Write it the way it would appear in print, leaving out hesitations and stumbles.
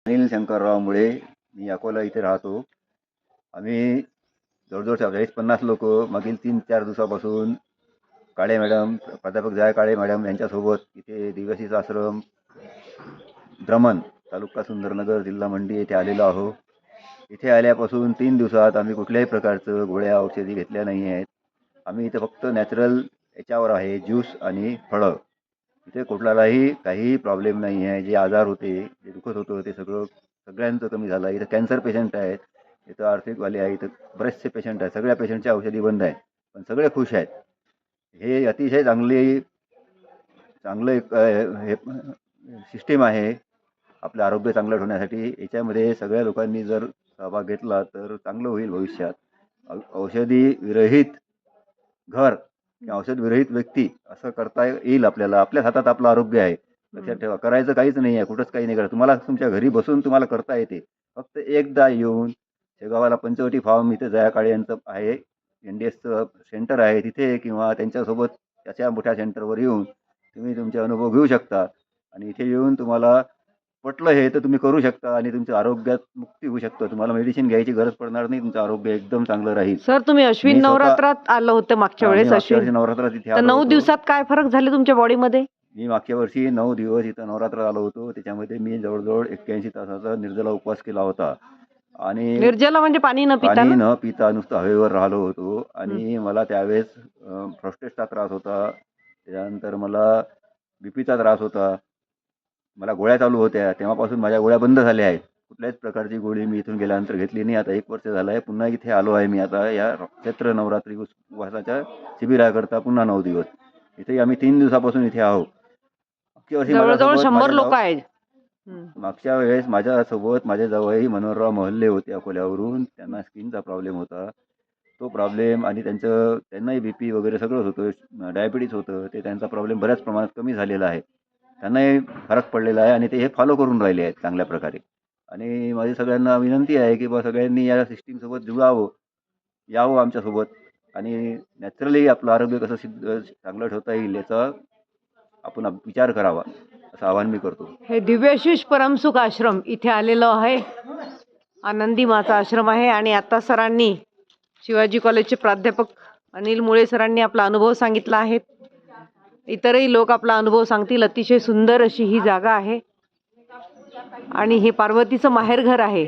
अनिल शंकरराव मुळे, मी अकोला इथे राहतो. आम्ही जवळजवळ 40-50 लोक मागील 3-4 दिवसापासून काळे मॅडम, प्राध्यापक जया काळे मॅडम यांच्यासोबत इथे दिव्यशीष आश्रम, द्रमण, तालुका सुंदरनगर, जिल्हा मंडी येथे आलेलो आहो. इथे आल्यापासून 3 दिवसात आम्ही कुठल्याही प्रकारचं गोळ्या औषधी घेतल्या नाही आहेत. आम्ही इथे फक्त नॅचरल याच्यावर आहे, ज्यूस आणि फळं. इथे कुठलाही काही प्रॉब्लेम नाही आहे. जे आजार होते, जे दुखत होतं ते सगळ्यांचं कमी झालं. इथं कॅन्सर पेशंट आहेत, इथं आर्थिकवाले आहेत, इथं बरेचसे पेशंट आहेत. सगळ्या पेशंटची औषधी बंद आहेत, पण सगळे खुश आहेत. हे अतिशय चांगलं एक हे सिस्टीम आहे आपलं आरोग्य चांगलं ठेवण्यासाठी. याच्यामध्ये सगळ्या लोकांनी जर सहभाग घेतला तर चांगलं होईल भविष्यात. औषधी विरहित घर किंवा औषध विरहित व्यक्ती असं करता येईल आपल्याला. आपल्याच हातात आपलं आरोग्य आहे. लक्षात ठेवा, करायचं काहीच नाही आहे, कुठंच काही नाही करायचं. तुम्हाला तुमच्या घरी बसून तुम्हाला करता येते. फक्त एकदा येऊन शेगावाला पंचवटी फार्म इथे जया काळे यांचं आहे, NDSचं सेंटर आहे तिथे, किंवा त्यांच्यासोबत त्याच्या मोठ्या सेंटरवर येऊन तुम्ही तुमचे अनुभव घेऊ शकता. आणि इथे येऊन तुम्हाला पटलं हे तर तुम्ही करू शकता आणि तुमच्या आरोग्यात मुक्ती होऊ शकतं. तुम्हाला मेडिसिन घ्यायची गरज पडणार नाही. तुमचं आरोग्य एकदम चांगलं राहील. सर, तुम्ही अश्विन मी स्वतः नवरात्रात आलं होतं मागच्या मी वेळेस. मागच्या वर्षी अश्विन नवरात्रात इथे तर आलो 9 होतो. दिवसात काय फरक झाले तुमच्या बॉडीमध्ये? मी मागच्या वर्षी 9 दिवस इथं नवरात्रात आलो होतो. त्याच्यामध्ये मी जवळजवळ 81 तासाचा निर्जला उपवास केला होता. आणि निर्जला म्हणजे पाणी न पिता पाणी ना? न पिता नुसतं हवेवर राहिलो होतो. आणि मला त्यावेळेस प्रोस्टेटचा त्रास होता. त्याच्यानंतर मला बीपीचा त्रास होता. मला गोळ्या चालू होत्या. तेव्हापासून माझ्या गोळ्या बंद झाल्या आहेत. कुठल्याच प्रकारची गोळी मी इथून गेल्यानंतर घेतली नाही. आता 1 वर्ष झालं आहे. पुन्हा इथे आलो आहे मी आता या चैत्र नवरात्री उपवासाच्या शिबिराकरता पुन्हा 9 दिवस. इथे आम्ही 3 दिवसापासून इथे आहोत. मागच्या वर्षी जवळजवळ 100 माझ्यासोबत लोक आहेत. मागच्या वेळेस माझ्यासोबत माझे जावई मनोहरराव मोहल्ले होते अकोल्यावरून. त्यांना स्किनचा प्रॉब्लेम होता. तो प्रॉब्लेम आणि त्यांनाही बीपी वगैरे सगळंच होतं, डायबिटीज होतं. ते त्यांचा प्रॉब्लेम बऱ्याच प्रमाणात कमी झालेला आहे. त्यांनाही फरक पडलेला आहे आणि ते हे फॉलो करून राहिले आहेत चांगल्या प्रकारे. आणि माझी सगळ्यांना विनंती आहे की सगळ्यांनी या सिस्टीमसोबत जुळावं, यावं आमच्यासोबत, आणि नॅचरली आपलं आरोग्य कसं चांगलं ठेवता येईल याचा आपण विचार करावा, असं आवाहन मी करतो. हे दिव्यशीष परमसुख आश्रम इथे आलेलो आहे. आनंदी माचा आश्रम आहे. आणि आता सरांनी, शिवाजी कॉलेजचे प्राध्यापक अनिल मुळे सरांनी आपला अनुभव सांगितला आहे. इतरही लोक आपला अनुभव सांगतील. अतिशय सुंदर अशी ही जागा आहे आणि हे पार्वतीचं माहेरघर आहे.